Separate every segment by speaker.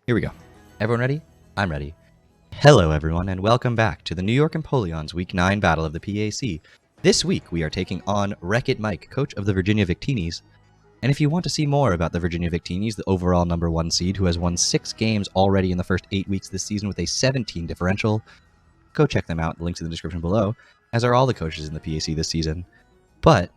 Speaker 1: Here we go. Everyone ready? I'm ready. Hello everyone, and welcome back to the New York Empoleon's Week 9 battle of the PAC. This week we are taking on Wreck-It Mike, coach of the Virginia Victinis. And if you want to see more about the Virginia Victinis, the overall #1 seed who has won 6 games already in the first 8 weeks this season with a 17 differential, go check them out. The link's in the description below, as are all the coaches in the PAC this season. But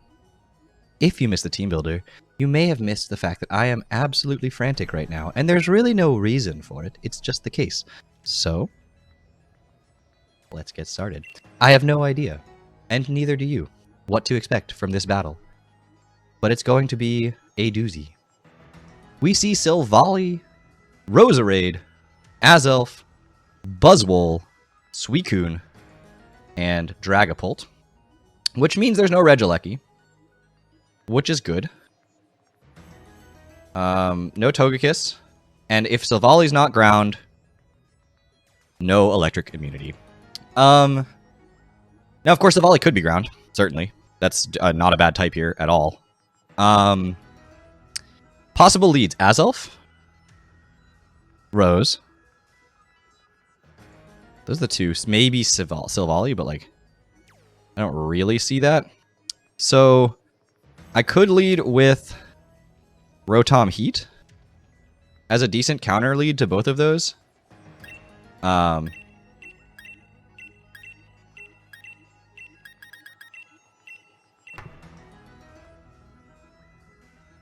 Speaker 1: if you missed the team builder, you may have missed the fact that I am absolutely frantic right now, and there's really no reason for it. It's just the case. So, let's get started. I have no idea, and neither do you, what to expect from this battle. But it's going to be a doozy. We see Silvally, Roserade, Azelf, Buzzwole, Suicune, and Dragapult, which means there's no Regieleki, which is good. No Togekiss, and if Silvally's not ground, no electric immunity. Now, of course, Silvally could be ground, certainly. That's not a bad type here at all. Possible leads: Azelf, Rose. Those are the two. Maybe Silvally, but like, I don't really see that. So, I could lead with Rotom Heat as a decent counter lead to both of those. Oh,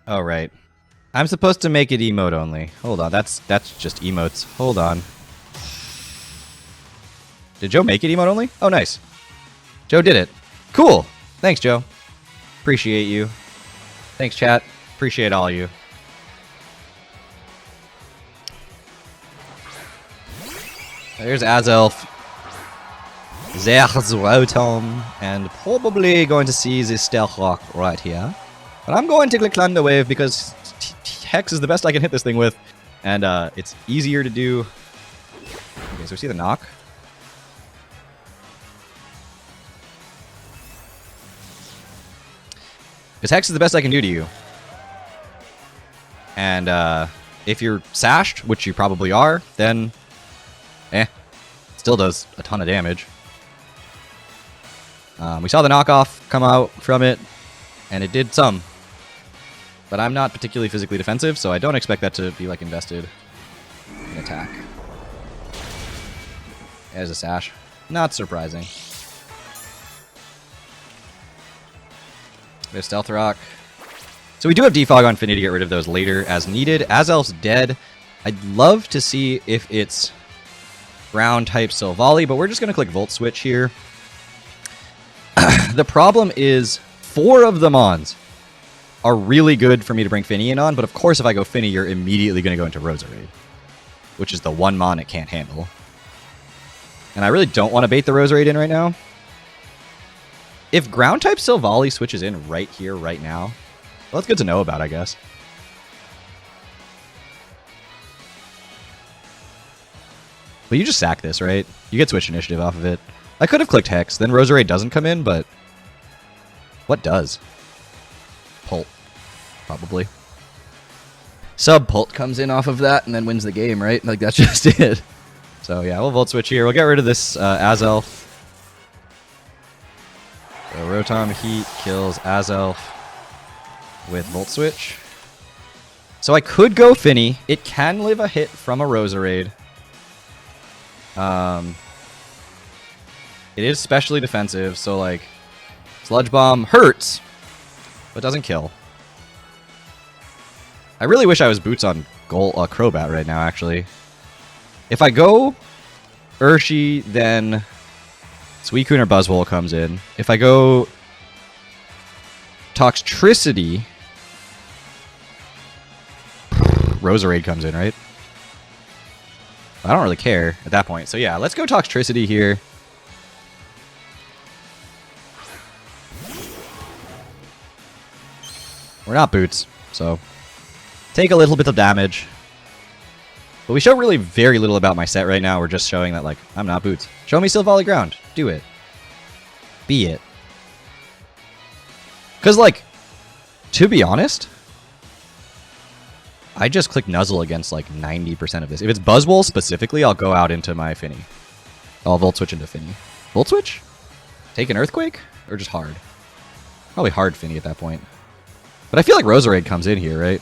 Speaker 1: right. I'm supposed to make it emote only. Hold on, that's just emotes. Hold on. Did Joe make it emote only? Oh, nice. Joe did it. Cool. Thanks, Joe. Appreciate you. Thanks, chat. Appreciate all you. There's Azelf. There's Rotom. And probably going to see the Stealth Rock right here. But I'm going to click Thunder Wave because Hex is the best I can hit this thing with. And it's easier to do. Okay, so we see the knock. Because Hex is the best I can do to you. And if you're sashed, which you probably are, then still does a ton of damage. We saw the knockoff come out from it, and it did some. But I'm not particularly physically defensive, so I don't expect that to be like invested in attack. There's a sash. Not surprising. There's Stealth Rock. So we do have Defog on Finny to get rid of those later as needed. Azelf's dead. I'd love to see if it's ground type Silvally, but we're just going to click Volt Switch here. The problem is 4 of the Mons are really good for me to bring Finny in on, but of course if I go Finny, you're immediately going to go into Roserade, which is the one Mon it can't handle. And I really don't want to bait the Roserade in right now. If ground type Silvally switches in right here, right now, well, that's good to know about, I guess. But you just sack this, right? You get switch initiative off of it. I could have clicked Hex, then Roserade doesn't come in, but what does? Pult, probably. Pult comes in off of that and then wins the game, right? Like, that's just it. So yeah, we'll Volt Switch here. We'll get rid of this Azelf. So Rotom Heat kills Azelf with Volt Switch. So I could go Finny. It can live a hit from a Roserade. It is specially defensive, so like Sludge Bomb hurts, but doesn't kill. I really wish I was boots on Crobat right now, actually. If I go Urshi, then Suicune or Buzzwole comes in. If I go Toxtricity, Roserade comes in, right? I don't really care at that point. So yeah, let's go Toxtricity here. We're not boots, so take a little bit of damage. But we show really very little about my set right now. We're just showing that, like, I'm not boots. Show me Silvally ground. Do it. Be it. Because, like, to be honest, I just click Nuzzle against like 90% of this. If it's Buzzwole specifically, I'll go out into my Finny. I'll Volt Switch into Finny. Volt Switch? Take an Earthquake? Or just hard? Probably hard Finny at that point. But I feel like Roserade comes in here, right?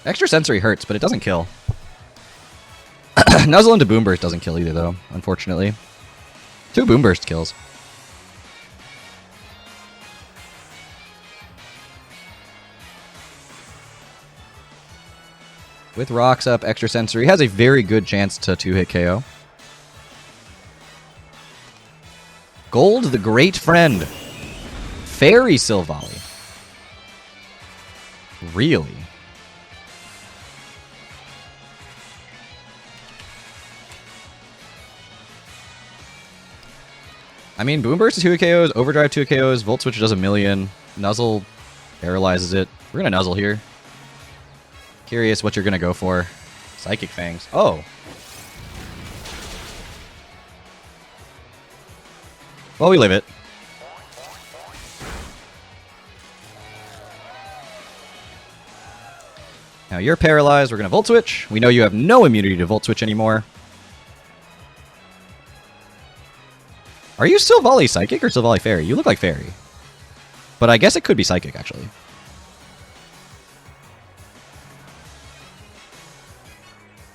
Speaker 1: Extra Sensory hurts, but it doesn't kill. Nuzzle into Boomburst doesn't kill either, though, unfortunately. 2 Boomburst kills. With rocks up, Extra Sensory has a very good chance to 2-hit KO. Gold, the great friend. Fairy Silvally. Really? I mean, Boomburst is 2 KOs, Overdrive 2 KOs, Volt Switch does a million, Nuzzle paralyzes it. We're gonna Nuzzle here. Curious what you're gonna go for. Psychic Fangs. Oh. Well, we live it. Now you're paralyzed. We're gonna Volt Switch. We know you have no immunity to Volt Switch anymore. Are you still Volley Psychic or still Volley Fairy? You look like Fairy. But I guess it could be Psychic, actually.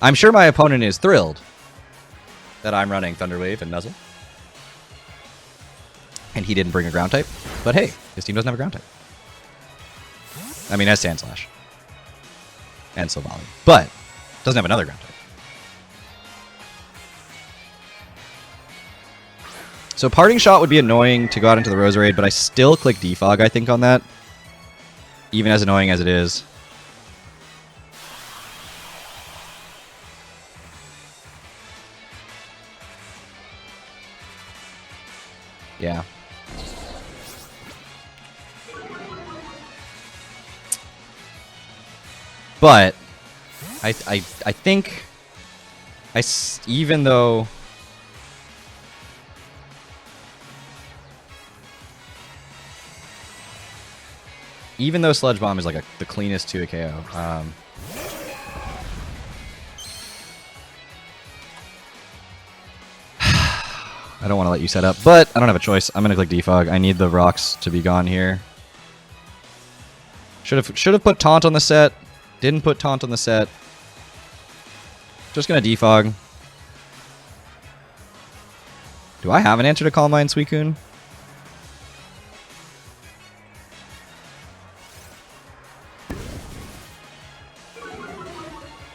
Speaker 1: I'm sure my opponent is thrilled that I'm running Thunder Wave and Nuzzle. And he didn't bring a Ground type. But hey, his team doesn't have a Ground type. I mean, it has Sandslash. And Silvally. But doesn't have another Ground type. So Parting Shot would be annoying to go out into the Roserade, but I still click Defog, I think, on that. Even as annoying as it is. Yeah. But I think even though Sludge Bomb is like the cleanest 2 KO, I don't want to let you set up, but I don't have a choice. I'm gonna click Defog. I need the rocks to be gone here. Should have put Taunt on the set. Didn't put Taunt on the set. Just gonna Defog. Do I have an answer to Calm Mind, Suicune?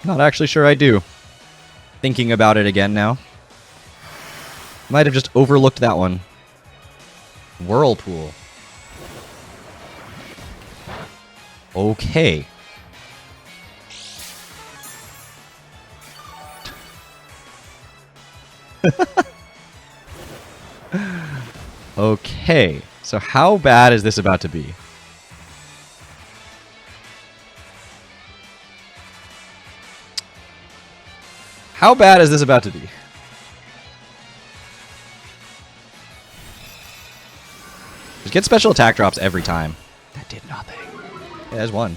Speaker 1: Not actually sure I do. Thinking about it again now. Might have just overlooked that one. Whirlpool. Okay. Okay. So how bad is this about to be? How bad is this about to be? Just get special attack drops every time. That did nothing. Yeah, there's one.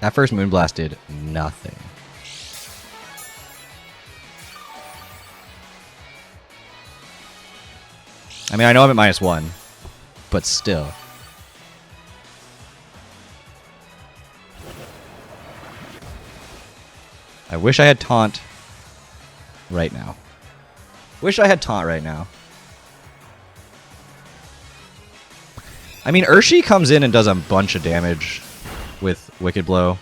Speaker 1: That first Moonblast did nothing. I mean, I know I'm at -1, but still. I wish I had Taunt right now. Wish I had Taunt right now. I mean, Urshi comes in and does a bunch of damage with Wicked Blow.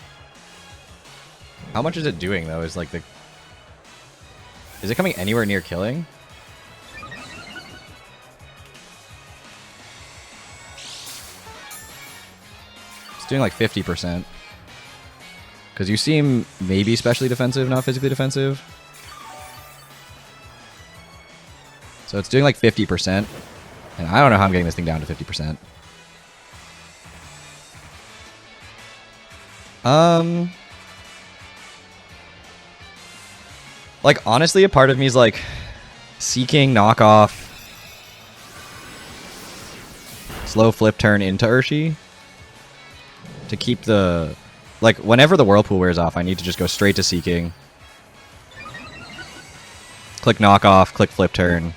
Speaker 1: How much is it doing, though? Is it coming anywhere near killing? It's doing like 50%. Because you seem maybe specially defensive, not physically defensive. So it's doing like 50%. And I don't know how I'm getting this thing down to 50%. Like, honestly, a part of me is like seeking knockoff, slow flip turn into Urshi to keep the, like, whenever the Whirlpool wears off, I need to just go straight to seeking. Click knockoff, click flip turn.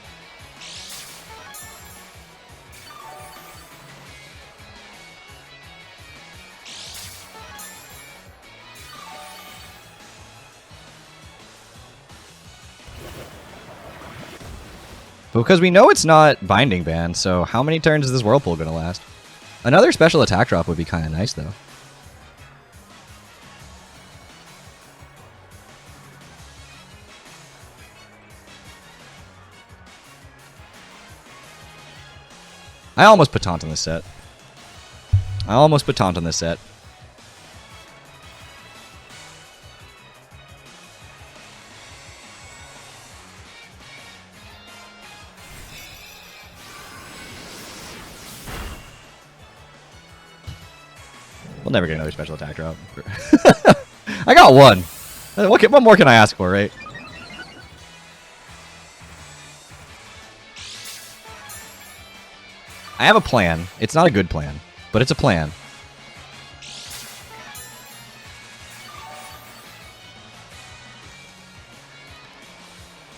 Speaker 1: Because we know it's not binding ban, so how many turns is this Whirlpool going to last? Another special attack drop would be kind of nice, though. I almost put taunt on this set. We'll never get another special attack drop. I got one. What more can I ask for, right? I have a plan. It's not a good plan, but it's a plan.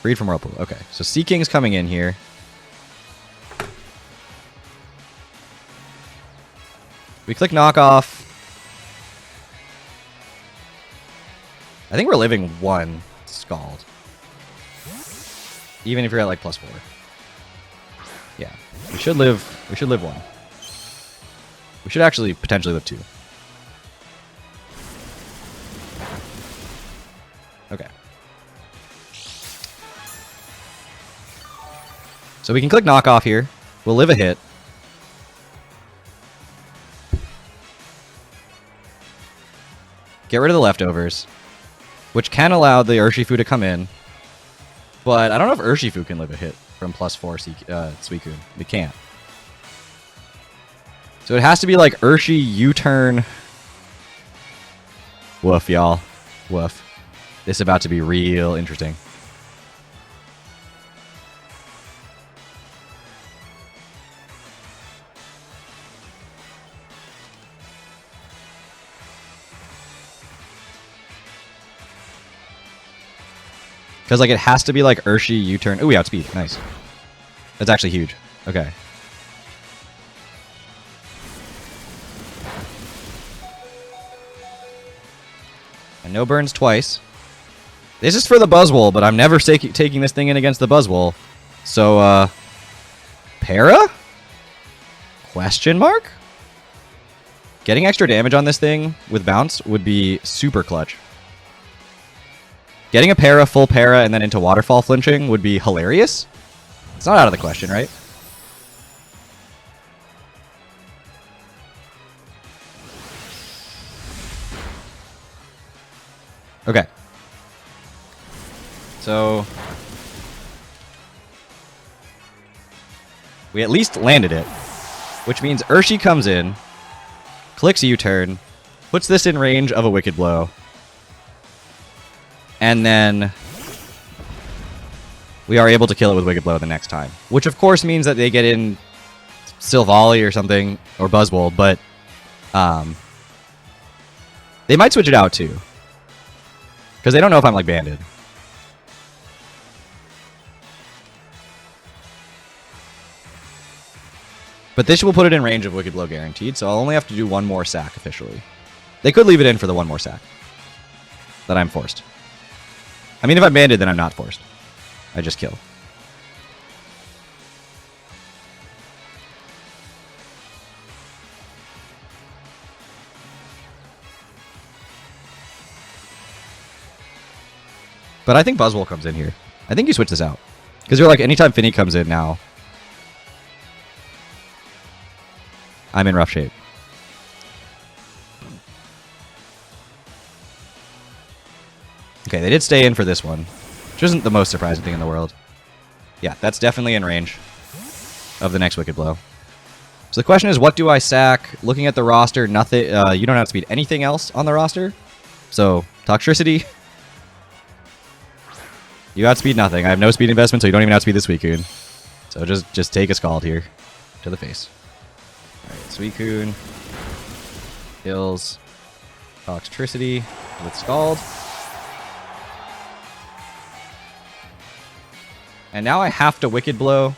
Speaker 1: Freed from Whirlpool. Okay, so Seeking's coming in here. We click knockoff. I think we're living one Scald. Even if you're at like +4. Yeah. We should live one. We should actually potentially live 2. Okay. So we can click knockoff here. We'll live a hit. Get rid of the leftovers, which can allow the Urshifu to come in. But I don't know if Urshifu can live a hit from +4 Suicune. It can't. So it has to be like Urshi U-turn. Woof, y'all. Woof. This is about to be real interesting. Because, like, it has to be, like, Urshi U-turn. Ooh, we outspeed. Nice. That's actually huge. Okay. And no burns twice. This is for the Buzzwole, but I'm never taking this thing in against the Buzzwole. So, Para? Question mark? Getting extra damage on this thing with Bounce would be super clutch. Getting a para, full para, and then into waterfall flinching would be hilarious. It's not out of the question, right? Okay. So we at least landed it, which means Urshi comes in, clicks U-turn, puts this in range of a Wicked Blow. And then we are able to kill it with Wicked Blow the next time. Which, of course, means that they get in Still Volley or something, or Buzzwole, but they might switch it out, too. Because they don't know if I'm, like, banded. But this will put it in range of Wicked Blow guaranteed, so I'll only have to do one more sack officially. They could leave it in for the one more sack that I'm forced. I mean, if I'm banded, then I'm not forced. I just kill. But I think Buzzwole comes in here. I think you switch this out. Because you're like, anytime Finny comes in now, I'm in rough shape. Okay, they did stay in for this one, which isn't the most surprising thing in the world. Yeah, that's definitely in range of the next Wicked Blow. So the question is, what do I stack? Looking at the roster, nothing. You don't outspeed anything else on the roster. So Toxtricity. You outspeed nothing. I have no speed investment, so you don't even outspeed the Suicune. So just take a Scald here to the face. Alright, Suicune kills Toxtricity with Scald. And now I have to Wicked Blow.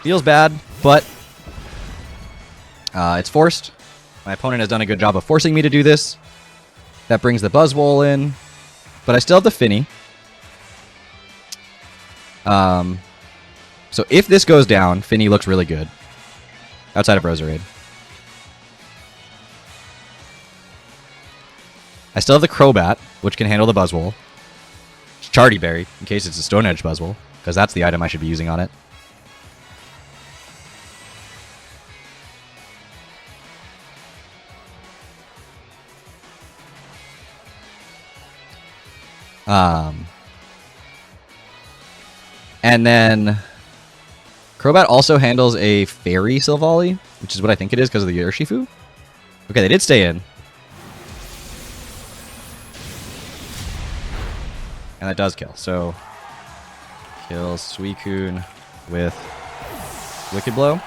Speaker 1: Feels bad, but it's forced. My opponent has done a good job of forcing me to do this. That brings the Buzzwole in. But I still have the Finny. So if this goes down, Finny looks really good. Outside of Roserade. I still have the Crobat, which can handle the Buzzwole. Charti Berry, in case it's a Stone Edge Buzzwole, because that's the item I should be using on it. And then Crobat also handles a Fairy Silvally, which is what I think it is because of the Urshifu. Okay, they did stay in. And that does kill. So, kills Suicune with Wicked Blow.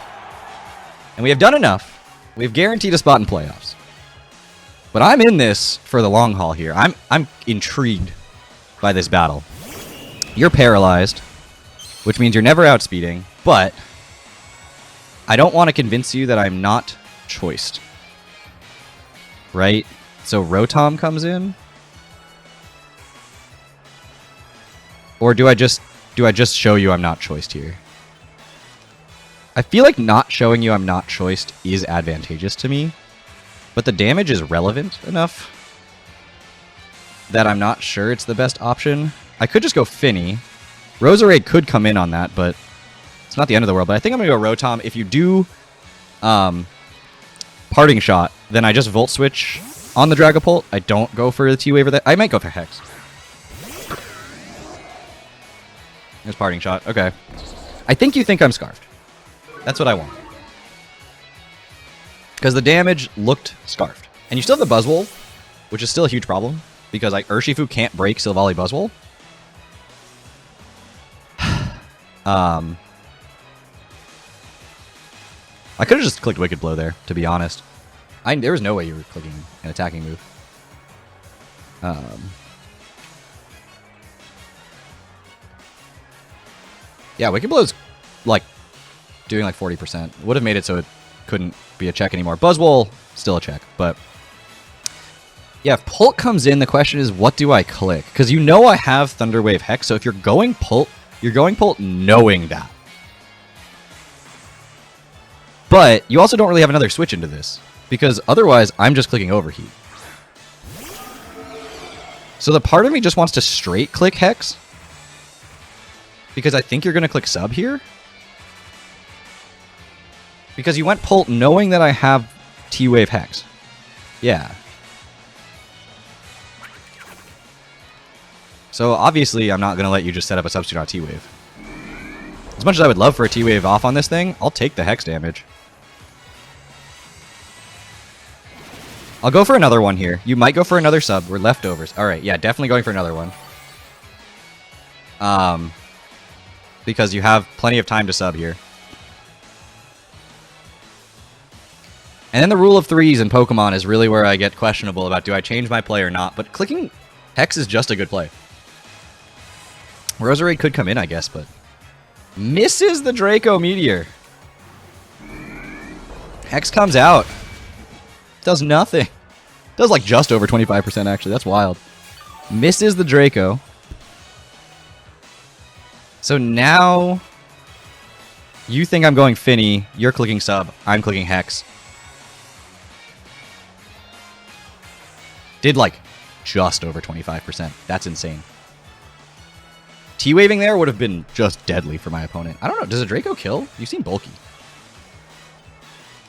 Speaker 1: And we have done enough. We've guaranteed a spot in playoffs. But I'm in this for the long haul here. I'm intrigued by this battle. You're paralyzed, which means you're never outspeeding, but I don't want to convince you that I'm not choiced. Right? So Rotom comes in. Or do I just show you I'm not choiced here? I feel like not showing you I'm not choiced is advantageous to me, but the damage is relevant enough that I'm not sure it's the best option. I could just go Finny. Roserade could come in on that, but it's not the end of the world. But I think I'm going to go Rotom. If you do Parting Shot, then I just Volt Switch on the Dragapult. I don't go for the T-Waver. I might go for Hex. There's Parting Shot. Okay. I think you think I'm Scarfed. That's what I want. Because the damage looked Scarfed. And you still have the Buzzwole, which is still a huge problem. Because like Urshifu can't break Silvally Buzzwole. I could have just clicked Wicked Blow there, to be honest. There was no way you were clicking an attacking move. Yeah, Wicked Blow's like doing like 40%. Would have made it so it couldn't be a check anymore. Buzzwole, still a check, but yeah, if Pult comes in, the question is, what do I click? Because you know I have Thunder Wave Hex, so if you're going Pult, you're going Pult knowing that. But you also don't really have another switch into this, because otherwise I'm just clicking Overheat. So the part of me just wants to straight click Hex, because I think you're going to click Sub here. Because you went Pult knowing that I have T-Wave Hex. Yeah. So obviously I'm not going to let you just set up a substitute on T-Wave. As much as I would love for a T-Wave off on this thing, I'll take the Hex damage. I'll go for another one here. You might go for another sub. We're leftovers. Alright, yeah, definitely going for another one. Because you have plenty of time to sub here. And then the rule of threes in Pokemon is really where I get questionable about do I change my play or not. But clicking Hex is just a good play. Roserade could come in, I guess, but misses the Draco Meteor. Hex comes out. Does nothing. Does like just over 25% actually. That's wild. Misses the Draco. So now you think I'm going Finny. You're clicking Sub. I'm clicking Hex. Did like just over 25%. That's insane. T-Waving there would have been just deadly for my opponent. I don't know. Does a Draco kill? You seem bulky.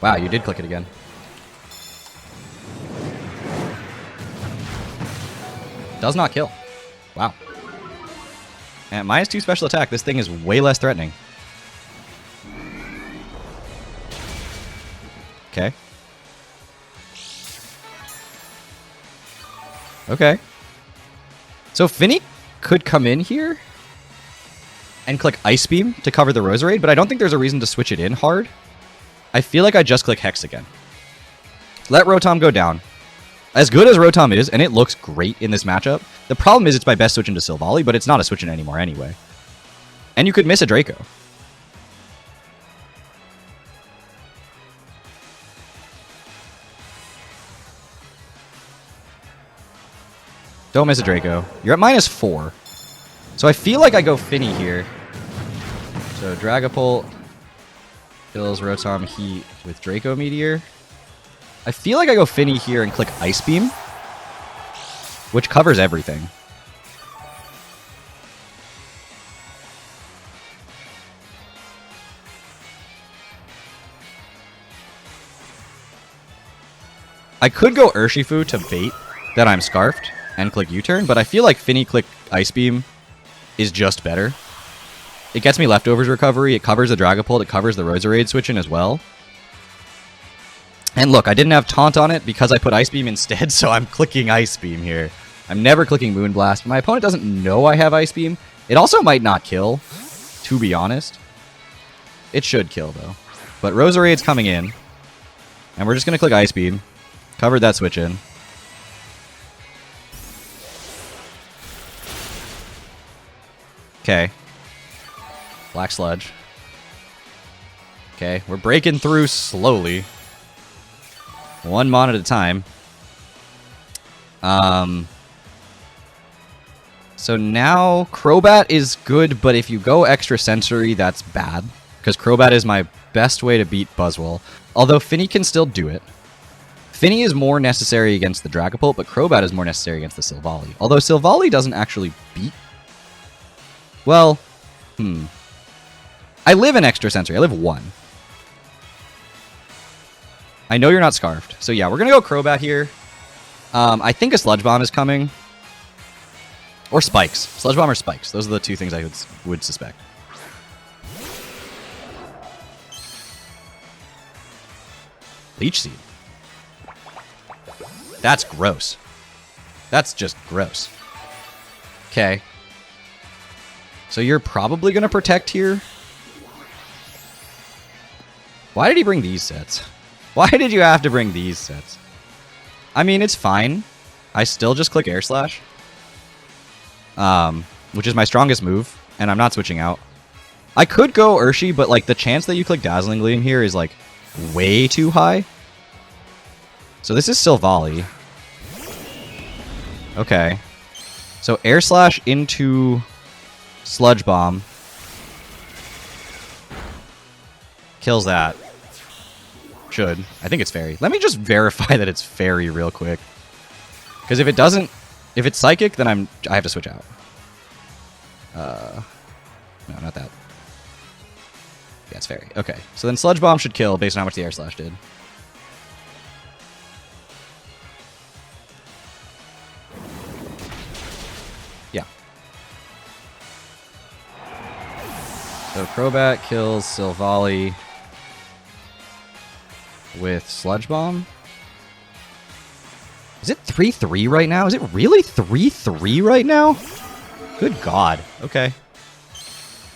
Speaker 1: Wow, you did click it again. Does not kill. Wow. And -2 special attack. This thing is way less threatening. Okay. Okay. So Finny could come in here and click Ice Beam to cover the Roserade, but I don't think there's a reason to switch it in hard. I feel like I just click Hex again. Let Rotom go down. As good as Rotom is, and it looks great in this matchup, the problem is it's my best switch into Silvally, but it's not a switch in anymore anyway. And you could miss a Draco. Don't miss a Draco. You're at -4. So I feel like I go Finny here. So Dragapult kills Rotom Heat with Draco Meteor. I feel like I go Finny here and click Ice Beam, which covers everything. I could go Urshifu to bait that I'm Scarfed and click U-turn, but I feel like Finny click Ice Beam is just better. It gets me Leftovers recovery, it covers the Dragapult, it covers the Roserade switch in as well. And look, I didn't have Taunt on it because I put Ice Beam instead, so I'm clicking Ice Beam here. I'm never clicking Moonblast, but my opponent doesn't know I have Ice Beam. It also might not kill, to be honest. It should kill, though. But Roserade's coming in, and we're just going to click Ice Beam. Covered that switch in. Okay. Black Sludge. Okay, we're breaking through slowly. One mon at a time. So now Crobat is good, but if you go extra sensory, that's bad. Because Crobat is my best way to beat Buzzwole. Although Finny can still do it. Finny is more necessary against the Dragapult, but Crobat is more necessary against the Silvally. Although Silvally doesn't actually beat... Well, I live in extra sensory. I live 1. I know you're not Scarfed. So yeah, we're going to go Crobat here. I think a Sludge Bomb is coming. Or Spikes. Sludge Bomb or Spikes. Those are the two things I would suspect. Leech Seed. That's gross. That's just gross. Okay. So you're probably going to Protect here. Why did he bring these sets? Why did you have to bring these sets? I mean, it's fine. I still just click Air Slash. Which is my strongest move, and I'm not switching out. I could go Urshi, but like the chance that you click Dazzling Gleam here is like way too high. So this is Silvally. Okay. So Air Slash into Sludge Bomb. Kills that. Should. I think it's Fairy. Let me just verify that it's Fairy real quick. Because if it doesn't... If it's Psychic, then I have to switch out. No, not that. Yeah, it's Fairy. Okay. So then Sludge Bomb should kill based on how much the Air Slash did. Yeah. So Crobat kills Silvally with Sludge Bomb. Is it 3-3 right now? Is it really 3-3 right now? Good God. Okay.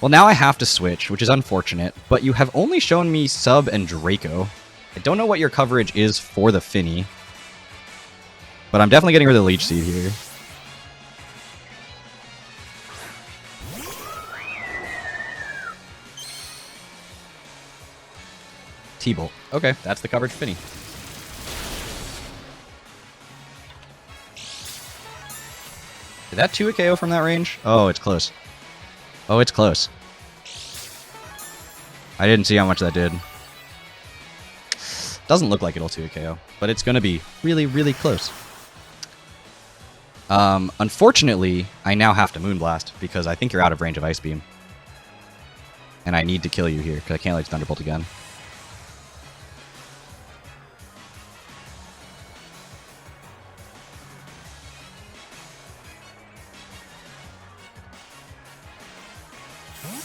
Speaker 1: Well, now I have to switch, which is unfortunate, but you have only shown me Sub and Draco. I don't know what your coverage is for the Finny, but I'm definitely getting rid of the Leech Seed here. T-Bolt. Okay, that's the coverage Finny. Did that 2 a KO from that range? Oh, it's close. Oh, it's close. I didn't see how much that did. Doesn't look like it'll 2 a KO, but it's going to be really, really close. Unfortunately, I now have to Moonblast because I think you're out of range of Ice Beam. And I need to kill you here because I can't let you Thunderbolt again.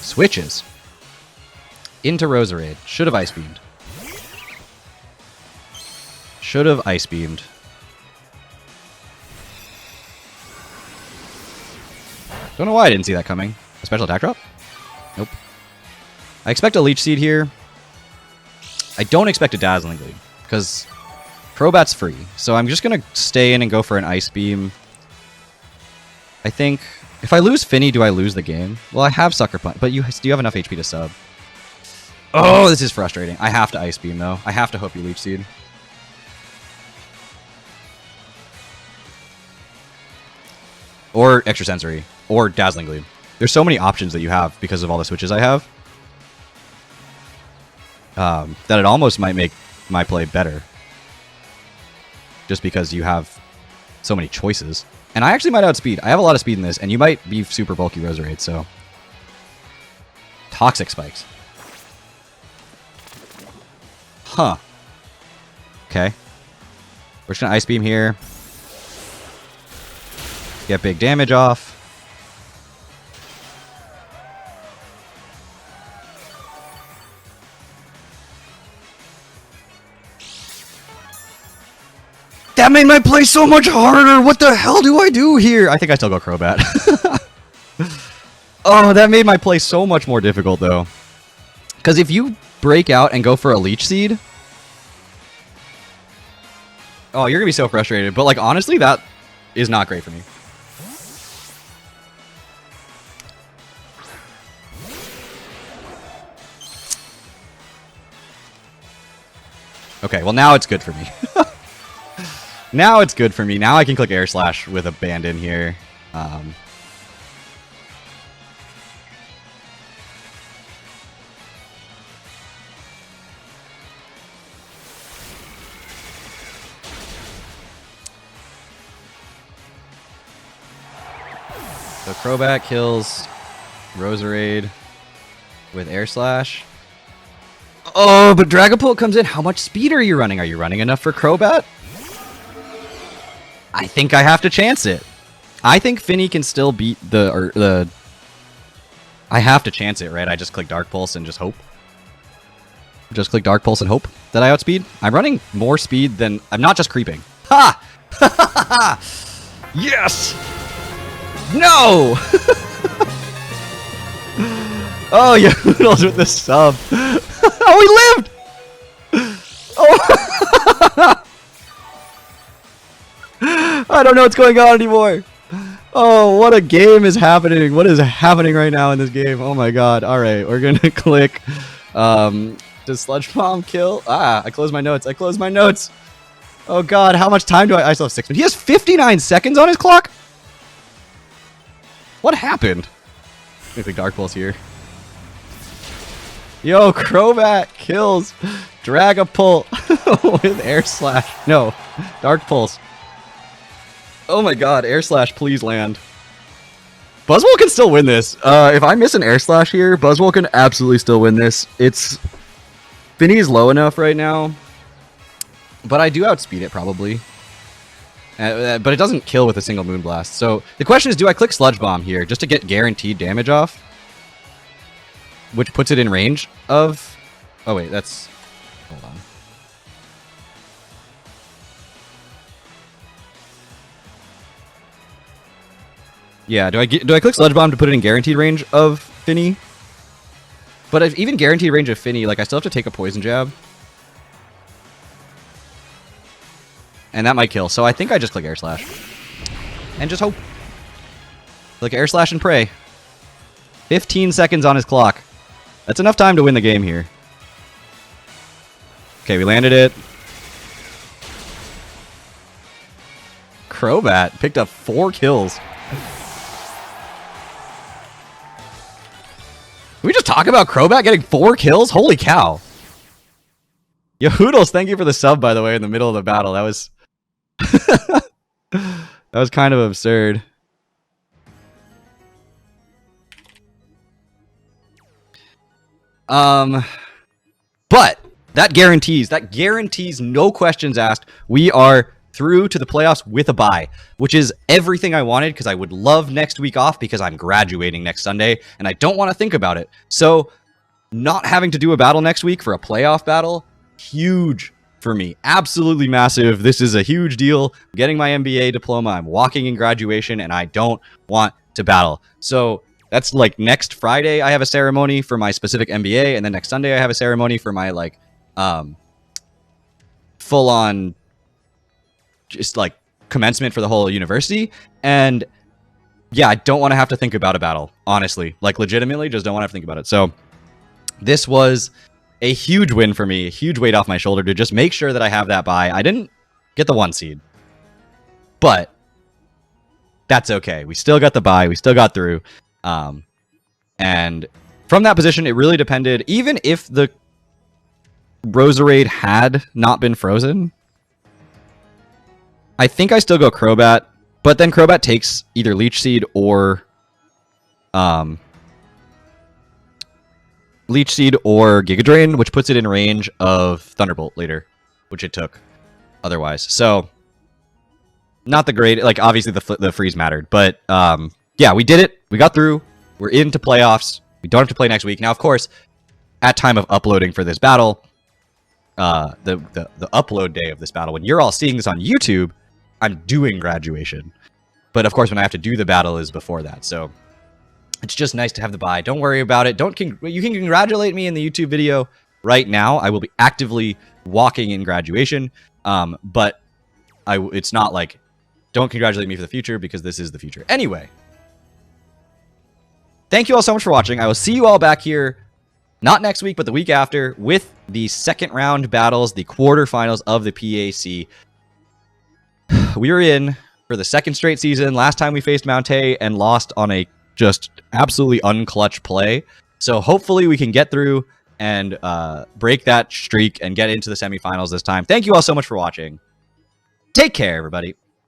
Speaker 1: Switches into Roserade. Should have Ice Beamed. Should have Ice Beamed. Don't know why I didn't see that coming. A special attack drop? Nope. I expect a Leech Seed here. I don't expect a Dazzling Gleam, because Crobat's free. So I'm just going to stay in and go for an Ice Beam. I think... If I lose Finny, do I lose the game? Well, I have Sucker Punch, but do you have enough HP to sub? Oh, this is frustrating. I have to Ice Beam, though. I have to hope you Leech Seed. Or Extrasensory. Or Dazzling Gleam. There's so many options that you have because of all the switches I have. That it almost might make my play better. Just because you have so many choices. And I actually might outspeed. I have a lot of speed in this, and you might be super bulky Roserade, so... Toxic Spikes. Huh. Okay. We're just gonna Ice Beam here. Get big damage off. That made my play so much harder! What the hell do I do here? I think I still go Crobat. Oh, that made my play so much more difficult, though. Because if you break out and go for a Leech Seed... Oh, you're going to be so frustrated. But, like, honestly, that is not great for me. Okay, well, now it's good for me. Now it's good for me. Now I can click Air Slash with Abandon here. So Crobat kills Roserade with Air Slash. Oh, but Dragapult comes in. How much speed are you running? Are you running enough for Crobat? I think I have to chance it. I think Finny can still beat the... I have to chance it, right? I just click Dark Pulse and just hope. Just click Dark Pulse and hope that I outspeed. I'm running more speed than... I'm not just creeping. Ha! Yes! No! Oh, yeah, Noodles with the sub. Oh, we lived! Oh! I don't know what's going on anymore. Oh, what a game is happening. What is happening right now in this game? Oh my god. Alright, we're gonna click. Does Sludge Bomb kill? Ah, I closed my notes. I closed my notes. Oh god, how much time do I still have 6 minutes. He has 59 seconds on his clock? What happened? Let me click Dark Pulse here. Yo, Crobat kills Dragapult with Air Slash. No, Dark Pulse. Oh my god, Air Slash, please land. Buzzwole can still win this. If I miss an Air Slash here, Buzzwole can absolutely still win this. Finny's low enough right now. But I do outspeed it, probably. But it doesn't kill with a single Moonblast. So the question is, do I click Sludge Bomb here just to get guaranteed damage off? Which puts it in range of... Oh wait, that's... Hold on. Yeah, do I click Sludge Bomb to put it in guaranteed range of Finny? But if even guaranteed range of Finny, like I still have to take a Poison Jab. And that might kill, so I think I just click Air Slash. And just hope. Click Air Slash and pray. 15 seconds on his clock. That's enough time to win the game here. Okay, we landed it. Crobat picked up 4 kills. Can we just talk about Crobat getting 4 kills? Holy cow. Yo, Hoodles, thank you for the sub, by the way, in the middle of the battle. That was... that was kind of absurd. But that guarantees no questions asked. We are through to the playoffs with a bye, which is everything I wanted because I would love next week off because I'm graduating next Sunday and I don't want to think about it. So not having to do a battle next week for a playoff battle, huge, for me. Absolutely massive. This is a huge deal. I'm getting my MBA diploma. I'm walking in graduation, and I don't want to battle. So that's like next Friday I have a ceremony for my specific MBA, and then next Sunday I have a ceremony for my like full on just like commencement for the whole university. And yeah, I don't want to have to think about a battle, honestly. Like legitimately just don't want to have to think about it. So this was a huge win for me, a huge weight off my shoulder to just make sure that I have that bye. I didn't get the 1 seed, but that's okay. We still got the bye. We still got through. And from that position, it really depended. Even if the Roserade had not been frozen, I think I still go Crobat, but then Crobat takes either Leech Seed or Giga Drain, which puts it in range of Thunderbolt later, which it took otherwise. So not the great, like obviously the freeze mattered, but yeah, we did it. We got through. We're into playoffs. We don't have to play next week. Now, of course, at time of uploading for this battle, the upload day of this battle, when you're all seeing this on YouTube, I'm doing graduation. But of course, when I have to do the battle is before that. So it's just nice to have the bye. Don't worry about it. You can congratulate me in the YouTube video right now. I will be actively walking in graduation. But it's not like, don't congratulate me for the future, because this is the future. Anyway, thank you all so much for watching. I will see you all back here, not next week, but the week after, with the second round battles, the quarterfinals of the PAC. We are in for the second straight season. Last time we faced Mountaih and lost on a just absolutely unclutch play. So hopefully we can get through and break that streak and get into the semifinals this time. Thank you all so much for watching. Take care, everybody.